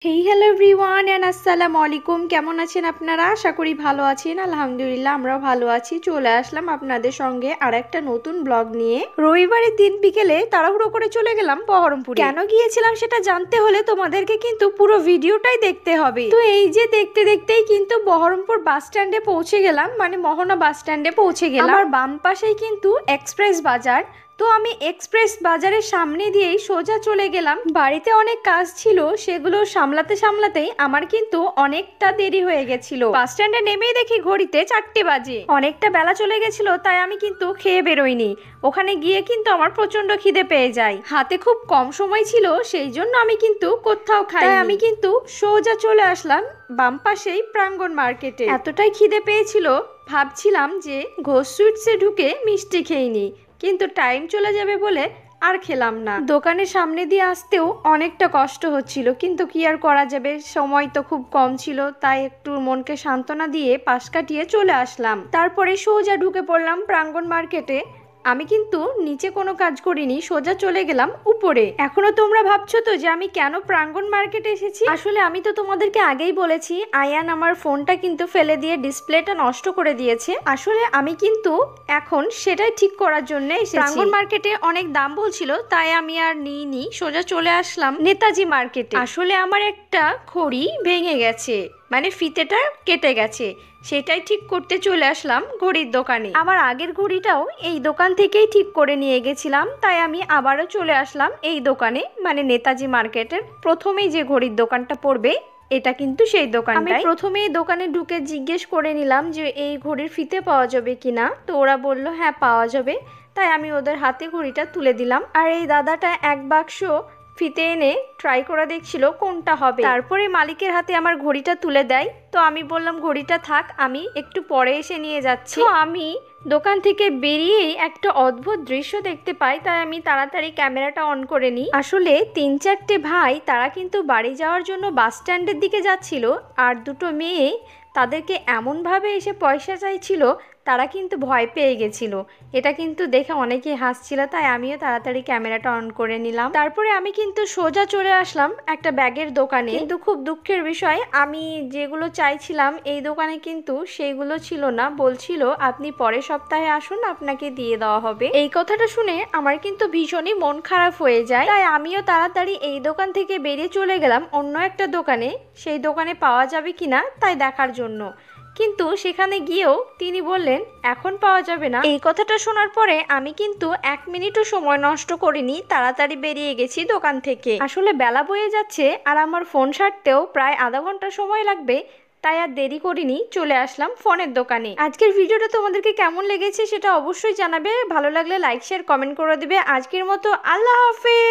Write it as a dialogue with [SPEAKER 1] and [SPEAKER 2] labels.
[SPEAKER 1] Hello everyone and আসসালামু আলাইকুম। কেমন আছেন আপনারা? আশা করি ভালো আছেন। আলহামদুলিল্লাহ আমরাও ভালো আছি। চলে আসলাম আপনাদের সঙ্গে আর একটা নতুন ব্লগ নিয়ে। রবিবারের দিন বিকেলে তাড়াহুড়ো করে চলে গেলাম বহরমপুরে। কেন গিয়েছিলাম সেটা জানতে হলে তোমাদেরকে কিন্তু পুরো ভিডিওটাই দেখতে হবে। তো এই যে দেখতে দেখতেই কিন্তু বহরমপুর বাস স্ট্যান্ডে পৌঁছে গেলাম, মানে মোহনা বাস স্ট্যান্ডে পৌঁছে গেলাম। আমার বাম পাশেই কিন্তু এক্সপ্রেস বাজার। তো আমি এক্সপ্রেস বাজারের সামনে দিয়েই সোজা চলে গেলাম। বাড়িতে অনেক কাজ ছিল, সেগুলো সামলাতে সামলাতেই আমার কিন্তু অনেকটা দেরি হয়ে গেছিল। বাস স্ট্যান্ডে নেমেই দেখি ঘড়িতে 4টে বাজে। অনেকটা বেলা চলে গেছিল, তাই আমি কিন্তু খেয়ে বেরোইনি। ওখানে গিয়ে কিন্তু আমার প্রচন্ড খিদে পেয়ে যায়। হাতে খুব কম সময় ছিল, সেই জন্য আমি কিন্তু কোথাও খাই। আমি কিন্তু সোজা চলে আসলাম বাম পাশেই প্রাঙ্গণ মার্কেটে। এতটাই খিদে পেয়েছিল, ভাবছিলাম যে ঘোষ সুইটসে ঢুকে মিষ্টি খেয়ে নিই, কিন্তু টাইম চলে যাবে বলে আর খেলাম না। দোকানের সামনে দিয়ে আসতেও অনেকটা কষ্ট হচ্ছিল, কিন্তু কি আর করা যাবে, সময় তো খুব কম ছিল, তাই একটু মনকে সান্ত্বনা দিয়ে পাশ কাটিয়ে চলে আসলাম। তারপরে সোজা ঢুকে পড়লাম প্রাঙ্গণ মার্কেটে। আমি কিন্তু নিচে কোনো কাজ করিনি, সোজা চলে গেলাম উপরে। এখনো তোমরা ভাবছো তো যে আমি কেন প্রাঙ্গণ মার্কেটে এসেছি? আসলে আমি তো তোমাদেরকে আগেই বলেছি, আয়ান আমার ফোনটা কিন্তু ফেলে দিয়ে ডিসপ্লেটা নষ্ট করে দিয়েছে। আসলে আমি কিন্তু এখন সেটাই ঠিক করার জন্য এসেছি। প্রাঙ্গণ মার্কেটে অনেক দাম বলছিল, তাই আমি আর নিইনি, সোজা চলে আসলাম নেতাজি মার্কেটে। আসলে আমার একটা ঘড়ি ভেঙে গেছে, মানে ফিতেটা কেটে গেছে, সেটাই ঠিক করতে চলে আসলাম ঘড়ির দোকানে। আমার আগের ঘড়িটাও এই দোকান থেকেই ঠিক করে নিয়ে গেছিলাম, তাই আমি আবারও চলে আসলাম এই দোকানে, মানে নেতাজি মার্কেটের প্রথমেই যে ঘড়ির দোকানটা পড়বে এটা কিন্তু সেই দোকান। আমি প্রথমেই দোকানে ঢুকে জিজ্ঞেস করে নিলাম যে এই ঘড়ির ফিতে পাওয়া যাবে কিনা। তো ওরা বলল হ্যাঁ পাওয়া যাবে, তাই আমি ওদের হাতে ঘড়িটা তুলে দিলাম। আর এই দাদাটা এক বাক্স ফিতে এনে ট্রাই করে দেখছিল কোনটা হবে। তারপরে মালিকের হাতে আমার ঘড়িটা তুলে দেয়। তো আমি বললাম ঘড়িটা থাক, আমি একটু পরে এসে নিয়ে যাচ্ছি। তো আমি দোকান থেকে বেরিয়েই একটা অদ্ভুত দৃশ্য দেখতে পাই, তাই আমি তাড়াতাড়ি ক্যামেরাটা অন করে নিই। আসলে 3-4টে ভাই তারা কিন্তু বাড়ি যাওয়ার জন্য বাস স্ট্যান্ডের দিকে যাচ্ছিল, আর দুটো মেয়ে তাদেরকে এমনভাবে এসে পয়সা চাইছিল, তারা কিন্তু ভয় পেয়ে গেছিল। এটা কিন্তু দেখে অনেকেই হাসছিল, তাই আমিও তাড়াতাড়ি ক্যামেরাটা অন করে নিলাম। তারপরে আমি কিন্তু সোজা চলে আসলাম একটা ব্যাগের দোকানে। কিন্তু খুব দুঃখের বিষয়, আমি যেগুলো চাইছিলাম এই দোকানে কিন্তু সেইগুলো ছিল না। বলছিল আপনি পরের সপ্তাহে আসুন, আপনাকে দিয়ে দেওয়া হবে। এই কথাটা শুনে আমার কিন্তু ভীষণই মন খারাপ হয়ে যায়, তাই আমিও তাড়াতাড়ি এই দোকান থেকে বেরিয়ে চলে গেলাম অন্য একটা দোকানে, সেই দোকানে পাওয়া যাবে কিনা তাই দেখার জন্য। কিন্তু সেখানে গিয়েও তিনি বললেন এখন পাওয়া যাবে না। এই কথাটা শোনার পরে আমি কিন্তু 1 মিনিটও সময় নষ্ট করিনি, তাড়াতাড়ি বেরিয়ে গেছি দোকান থেকে। আসলে বেলা বয়ে যাচ্ছে আর আমার ফোন সারতেও প্রায় আধা ঘন্টা সময় লাগবে, তাই আর দেরি করিনি, চলে আসলাম ফোনের দোকানে। আজকের ভিডিওটা তোমাদেরকে কেমন লেগেছে সেটা অবশ্যই জানাবে। ভালো লাগলে লাইক শেয়ার কমেন্ট করে দিবে। আজকের মতো আল্লাহ হাফেজ।